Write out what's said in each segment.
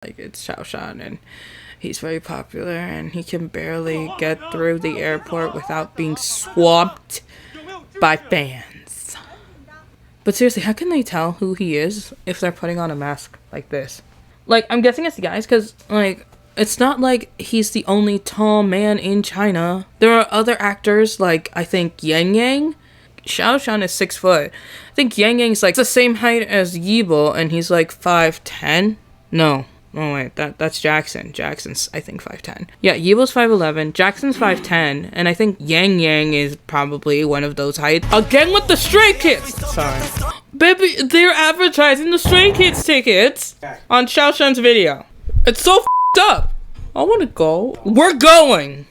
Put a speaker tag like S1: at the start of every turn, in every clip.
S1: Like, it's Xiao Zhan, and he's very popular, and he can barely get through the airport without being swamped by fans. But seriously, how can they tell who he is if they're putting on a mask like this? Like, I'm guessing it's the guys, because, like, it's not like he's the only tall man in China. There are other actors, like, I think Yang. Xiao Zhan is 6 foot. I think Yang's like the same height as Yibo, and he's like 5'10". No. Oh wait, that's Jackson. Jackson's, I think, 5'10". Yeah, Yibo's 5'11", Jackson's 5'10", and I think Yang is probably one of those heights. Again with the Stray Kids! Sorry. Baby, they're advertising the Stray Kids tickets on Xiao Zhan's video. It's so f***ed up! I wanna go. We're going!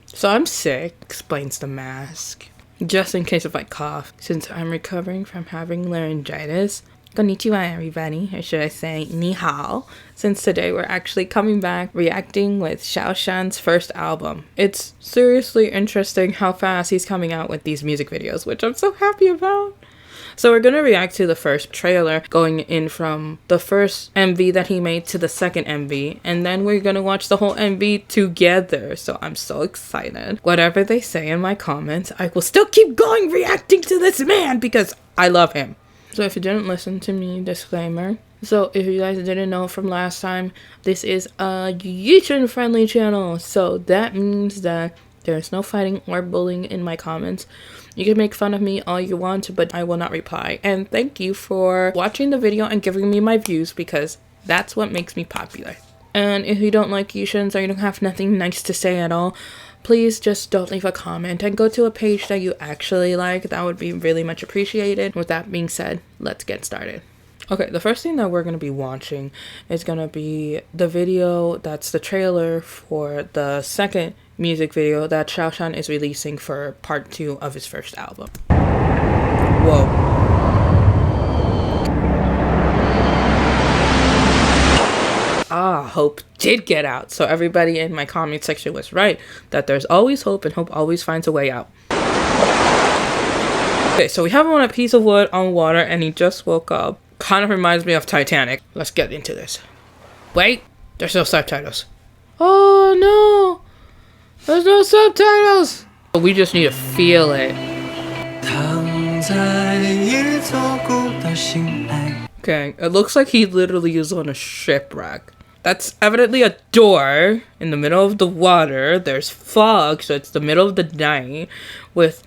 S1: So I'm sick, explains the mask. Just in case if I cough, since I'm recovering from having laryngitis. Konnichiwa, everybody, or should I say ni hao, since today we're actually coming back reacting with Xiao Zhan's first album. It's seriously interesting how fast he's coming out with these music videos, which I'm so happy about. So we're gonna react to the first trailer, going in from the first MV that he made to the second MV, and then we're gonna watch the whole MV together. So I'm so excited. Whatever they say in my comments, I will still keep going reacting to this man because I love him. So if you didn't listen to me, disclaimer. So if you guys didn't know from last time, this is a YiZhan friendly channel. So that means that there's no fighting or bullying in my comments. You can make fun of me all you want, but I will not reply. And thank you for watching the video and giving me my views, because that's what makes me popular. And if you don't like YiZhans or you don't have nothing nice to say at all, please just don't leave a comment and go to a page that you actually like. That would be really much appreciated. With that being said, let's get started. Okay, the first thing that we're going to be watching is going to be the video that's the trailer for the second music video that Xiao Zhan is releasing for part 2 of his first album. Whoa. Hope did get out. So everybody in my comment section was right, that there's always hope and hope always finds a way out. Okay, so we have him on a piece of wood on water and he just woke up. Kind of reminds me of Titanic. Let's get into this. Wait, there's no subtitles. Oh no, there's no subtitles. We just need to feel it. Okay, it looks like he literally is on a shipwreck. That's evidently a door in the middle of the water. There's fog, so it's the middle of the night, with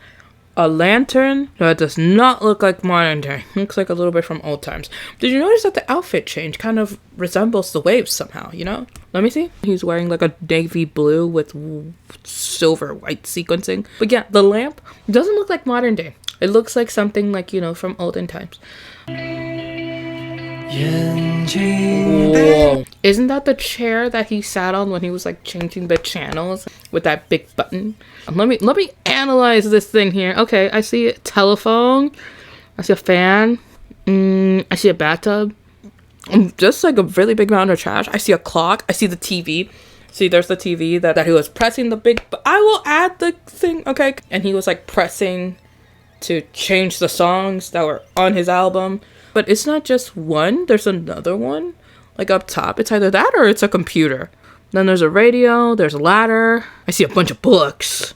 S1: a lantern that does not look like modern day. Looks like a little bit from old times. Did you notice that the outfit change kind of resembles the waves somehow, you know? Let me see. He's wearing like a navy blue with silver white sequencing. But yeah, the lamp doesn't look like modern day. It looks like something like, you know, from olden times. Whoa. Isn't that the chair that he sat on when he was like changing the channels with that big button? Let me analyze this thing here. Okay, I see a telephone. I see a fan. I see a bathtub. Just like a really big mountain of trash. I see a clock. I see the TV. See, there's the TV that he was pressing the big... I will add the thing, okay? And he was like pressing to change the songs that were on his album. But it's not just one, there's another one, like up top. It's either that or it's a computer. Then there's a radio, there's a ladder. I see a bunch of books.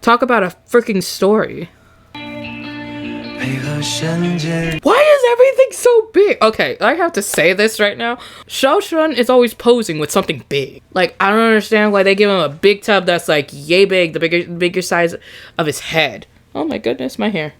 S1: Talk about a freaking story. Why is everything so big? Okay, I have to say this right now. Xiao Zhan is always posing with something big. Like, I don't understand why they give him a big tub that's like yay big, the bigger size of his head. Oh my goodness, my hair.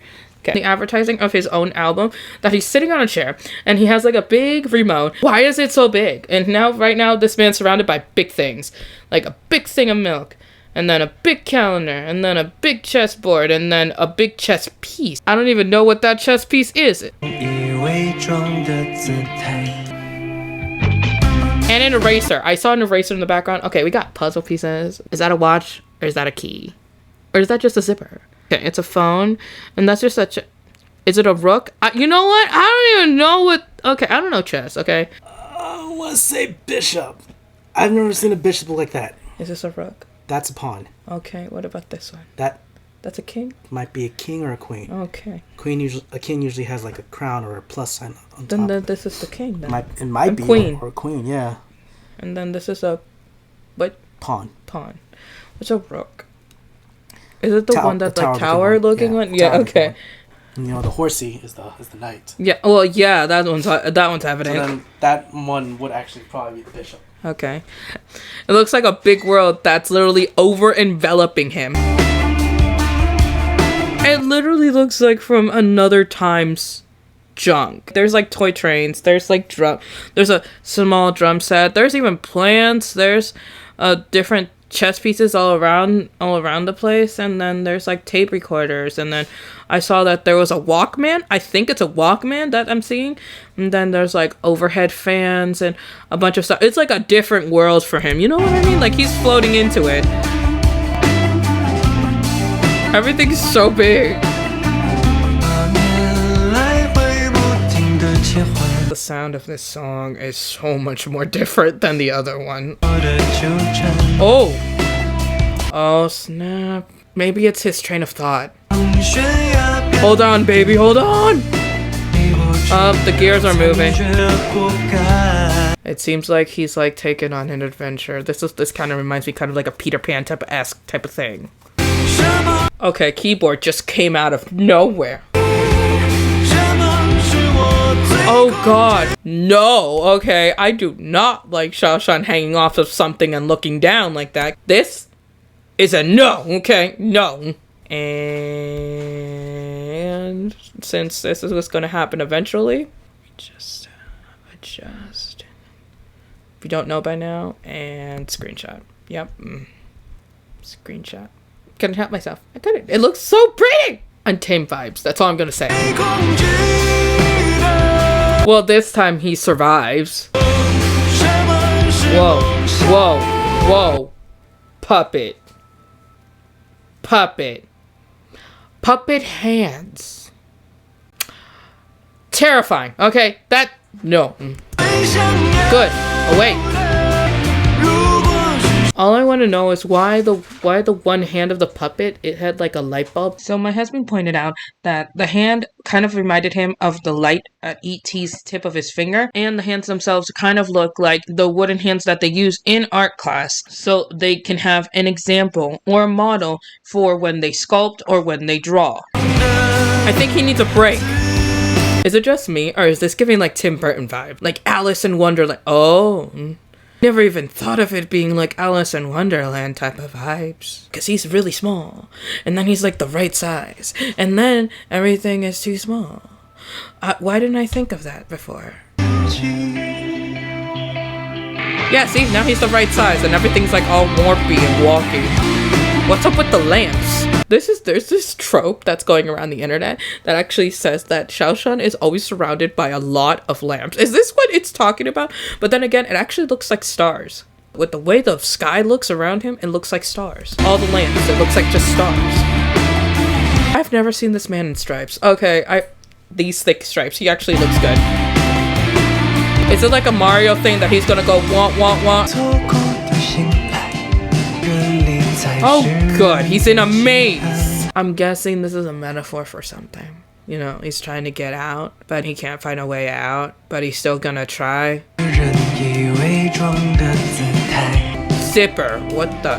S1: The advertising of his own album, that he's sitting on a chair and he has like a big remote. Why is it so big? And now, right now, this man's surrounded by big things, like a big thing of milk, and then a big calendar, and then a big chessboard, and then a big chess piece. I don't even know what that chess piece is. And an eraser. I saw an eraser in the background. Okay, we got puzzle pieces. Is that a watch or is that a key? Or is that just a zipper? Okay, it's a phone, and that's just such a... Is it a rook? You know what? I don't even know what... Okay, I don't know chess, okay?
S2: I want to say bishop. I've never seen a bishop like that.
S1: Is this a rook?
S2: That's a pawn.
S1: Okay, what about this one?
S2: That's
S1: That's a king?
S2: Might be a king or a queen.
S1: Okay.
S2: A king usually has like a crown or a plus sign on
S1: Then
S2: top.
S1: this is the king then.
S2: It might be
S1: queen.
S2: Or a queen, yeah.
S1: And then this is a what?
S2: Pawn.
S1: What's a rook? Is it the one that's like tower looking one?
S2: Yeah,
S1: okay.
S2: And, the horsey is the knight.
S1: Yeah. Well, yeah. That one's evident.
S2: So then that one would actually probably be the bishop.
S1: Okay. It looks like a big world that's literally over enveloping him. It literally looks like from another time's junk. There's like toy trains. There's like there's a small drum set. There's even plants. There's different chess pieces all around the place, and then there's like tape recorders, and then I saw that there was a Walkman. I think it's a Walkman that I'm seeing, and then there's like overhead fans and a bunch of stuff. It's like a different world for him, you know what I mean? Like he's floating into it. Everything's so big. The sound of this song is so much more different than the other one. Oh snap. Maybe it's his train of thought. Hold on, baby, hold on! The gears are moving. It seems like he's like taken on an adventure. This kind of reminds me kind of like a Peter Pan type of thing. Okay, keyboard just came out of nowhere. Oh god, no. Okay, I do not like Xiao Zhan hanging off of something and looking down like that. This is a no, okay? No. And since this is what's going to happen eventually, just adjust. If you don't know by now, and screenshot. Yep. Screenshot. Couldn't help myself. I couldn't. It looks so pretty! Untamed vibes. That's all I'm going to say. Well, this time he survives. Whoa. Whoa. Whoa. Puppet. Puppet. Puppet hands. Terrifying. Okay, no. Good. Oh, wait. All I want to know is why the one hand of the puppet, it had like a light bulb. So my husband pointed out that the hand kind of reminded him of the light at E.T.'s tip of his finger, and the hands themselves kind of look like the wooden hands that they use in art class, so they can have an example or a model for when they sculpt or when they draw. I think he needs a break. Is it just me, or is this giving like Tim Burton vibe? Like Alice in Wonderland. Oh. Never even thought of it being like Alice in Wonderland type of vibes. Because he's really small. And then he's like the right size. And then everything is too small. Why didn't I think of that before? Yeah, see? Now he's the right size and everything's like all warpy and walky. What's up with the lamps? There's this trope that's going around the internet that actually says that Xiao Zhan is always surrounded by a lot of lamps. Is this what it's talking about? But then again, it actually looks like stars. With the way the sky looks around him, it looks like stars. All the lamps, it looks like just stars. I've never seen this man in stripes. Okay, these thick stripes. He actually looks good. Is it like a Mario thing that he's gonna go want? Oh, good. He's in a maze. I'm guessing this is a metaphor for something. You know, he's trying to get out, but he can't find a way out, but he's still gonna try. Zipper. What the?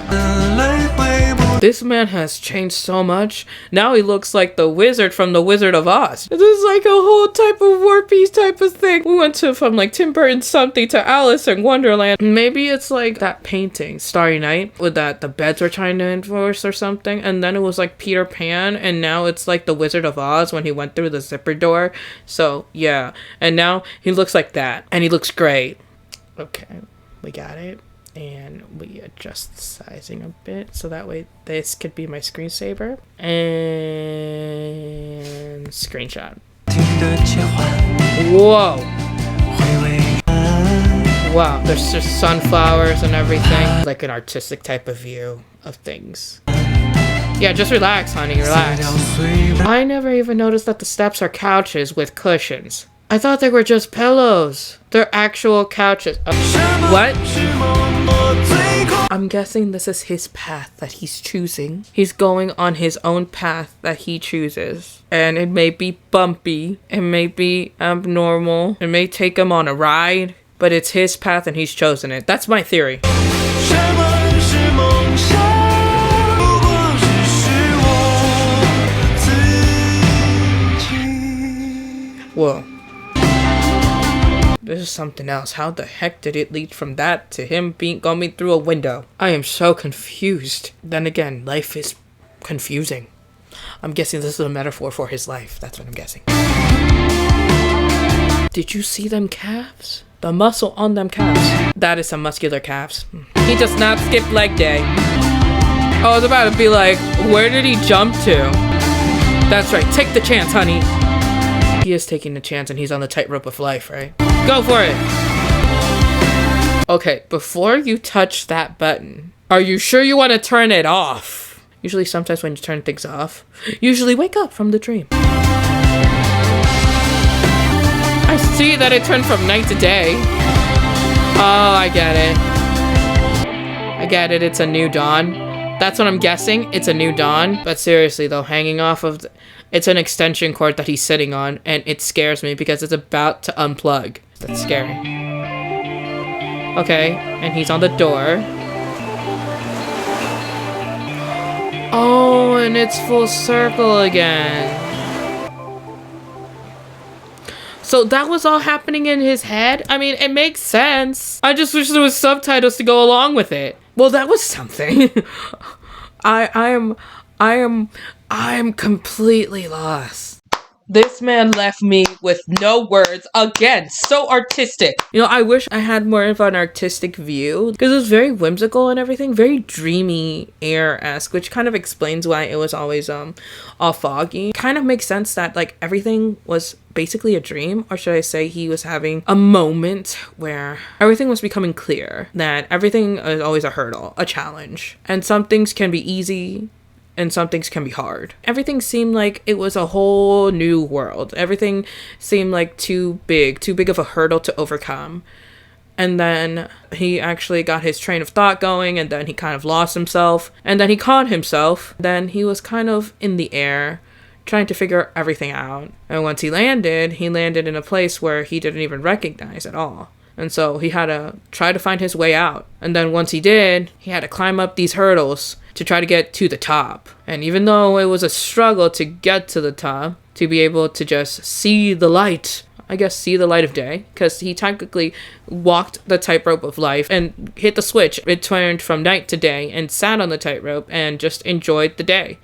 S1: This man has changed so much. Now he looks like the wizard from The Wizard of Oz. This is like a whole type of warpies type of thing. We went from like Tim Burton something to Alice in Wonderland. Maybe it's like that painting, Starry Night, with that the beds were trying to enforce or something. And then it was like Peter Pan. And now it's like The Wizard of Oz when he went through the zipper door. So yeah. And now he looks like that. And he looks great. Okay, we got it. And we adjust the sizing a bit so that way this could be my screensaver. And screenshot. Whoa. Wow, there's just sunflowers and everything. Like an artistic type of view of things. Yeah, just relax, honey, relax. I never even noticed that the steps are couches with cushions. I thought they were just pillows. They're actual couches. What? I'm guessing this is his path that he's choosing. He's going on his own path that he chooses. And it may be bumpy. It may be abnormal. It may take him on a ride. But it's his path and he's chosen it. That's my theory. Whoa. This is something else. How the heck did it lead from that to him going through a window? I am so confused. Then again, life is confusing. I'm guessing this is a metaphor for his life. That's what I'm guessing. Did you see them calves? The muscle on them calves. That is some muscular calves. He does not skip leg day. I was about to be like, where did he jump to? That's right. Take the chance, honey. He is taking the chance and he's on the tightrope of life, right? Go for it. Okay, before you touch that button, are you sure you want to turn it off? Usually sometimes when you turn things off, usually wake up from the dream. I see that it turned from night to day. Oh, I get it. I get it. It's a new dawn. That's what I'm guessing. It's a new dawn. But seriously, though, hanging off of... It's an extension cord that he's sitting on, and it scares me because it's about to unplug. That's scary. Okay, and he's on the door. Oh, and it's full circle again. So that was all happening in his head? I mean, it makes sense. I just wish there was subtitles to go along with it. Well, that was something. I am completely lost. This man left me with no words. Again, so artistic. You know, I wish I had more of an artistic view because it was very whimsical and everything, very dreamy air-esque, which kind of explains why it was always all foggy. Kind of makes sense that like everything was basically a dream, or should I say he was having a moment where everything was becoming clear, that everything is always a hurdle, a challenge, and some things can be easy and some things can be hard. Everything seemed like it was a whole new world. Everything seemed like too big of a hurdle to overcome. And then he actually got his train of thought going, and then he kind of lost himself, and then he caught himself. Then he was kind of in the air, trying to figure everything out. And once he landed in a place where he didn't even recognize at all. And so he had to try to find his way out. And then once he did, he had to climb up these hurdles to try to get to the top. And even though it was a struggle to get to the top, to be able to just see the light, I guess see the light of day, because he technically walked the tightrope of life and hit the switch. It turned from night to day and sat on the tightrope and just enjoyed the day.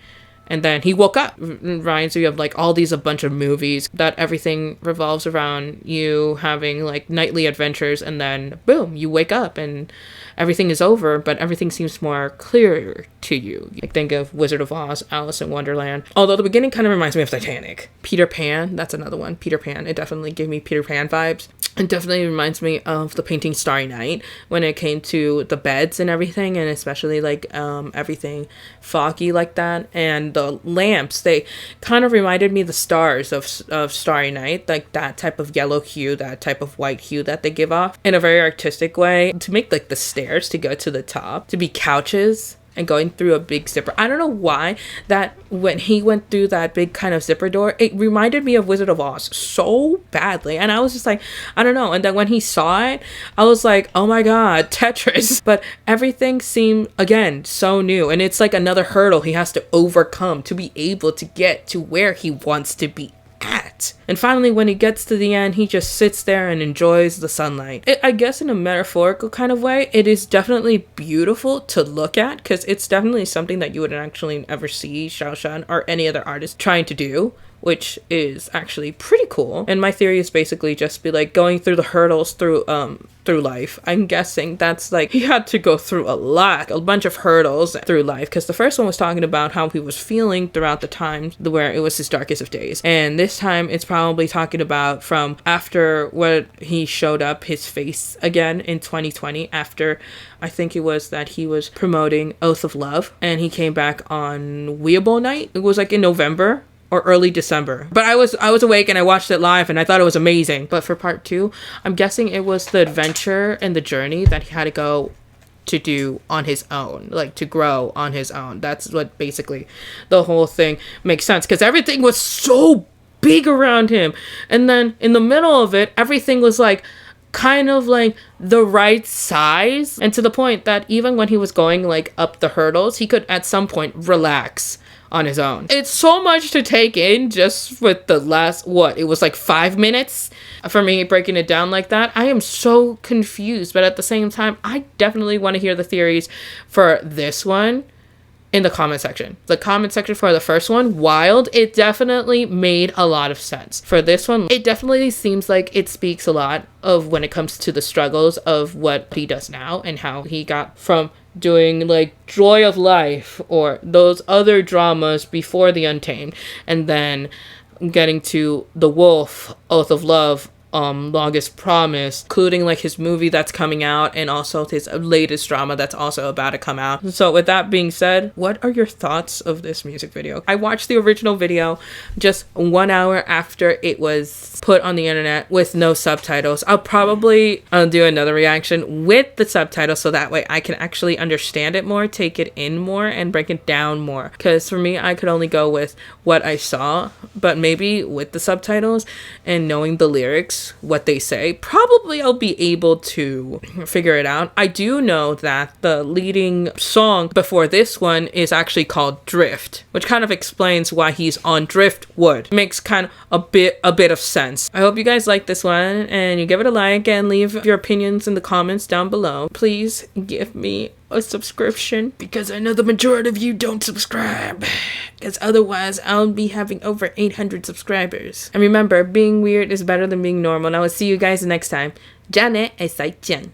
S1: And then he woke up. Reminds me of like all these a bunch of movies that everything revolves around you having like nightly adventures, and then boom, you wake up and everything is over, but everything seems more clear to you. Like think of Wizard of Oz, Alice in Wonderland. Although the beginning kind of reminds me of Titanic. Peter Pan, that's another one. Peter Pan, it definitely gave me Peter Pan vibes. It definitely reminds me of the painting Starry Night when it came to the beds and everything, and especially like everything foggy like that. And the lamps, they kind of reminded me of the stars of Starry Night, like that type of yellow hue, that type of white hue that they give off in a very artistic way. To make like the stairs to go to the top, to be couches and going through a big zipper. I don't know why that when he went through that big kind of zipper door, it reminded me of Wizard of Oz so badly. And I was just like, I don't know. And then when he saw it, I was like, oh my God, Tetris. But everything seemed, again, so new. And it's like another hurdle he has to overcome to be able to get to where he wants to be at. And finally, when he gets to the end, he just sits there and enjoys the sunlight. I guess in a metaphorical kind of way, it is definitely beautiful to look at, because it's definitely something that you wouldn't actually ever see Xiao Zhan or any other artist trying to do, which is actually pretty cool. And my theory is basically just be like going through the hurdles through life. I'm guessing that's like he had to go through a bunch of hurdles through life, because the first one was talking about how he was feeling throughout the times where it was his darkest of days, and this time it's probably talking about from after what he showed up his face again in 2020, after I think it was that he was promoting Oath of Love, and he came back on Yibo night. It was like in November or early December. But I was awake and I watched it live and I thought it was amazing. But for part 2, I'm guessing it was the adventure and the journey that he had to go to do on his own, like to grow on his own. That's what basically the whole thing makes sense, because everything was so big around him, and then in the middle of it, everything was like kind of like the right size, and to the point that even when he was going like up the hurdles, he could at some point relax on his own. It's so much to take in just with the last, it was like 5 minutes for me breaking it down like that. I am so confused, but at the same time, I definitely want to hear the theories for this one in the comment section. The comment section for the first one, wild, it definitely made a lot of sense. For this one, it definitely seems like it speaks a lot of when it comes to the struggles of what he does now and how he got from doing like Joy of Life or those other dramas before The Untamed, and then getting to The Wolf, Oath of Love, Longest Promise, including like his movie that's coming out and also his latest drama that's also about to come out. So with that being said, what are your thoughts of this music video? I watched the original video just 1 hour after it was put on the internet with no subtitles. I'll probably do another reaction with the subtitles so that way I can actually understand it more, take it in more, and break it down more. Because for me, I could only go with what I saw, but maybe with the subtitles and knowing the lyrics, what they say, probably I'll be able to figure it out. I do know that the leading song before this one is actually called Drift, which kind of explains why he's on driftwood. Makes kind of a bit of sense. I hope you guys like this one and you give it a like and leave your opinions in the comments down below. Please give me a subscription, because I know the majority of you don't subscribe, because otherwise I'll be having over 800 subscribers. And remember, being weird is better than being normal, and I will see you guys next time. Zaijian.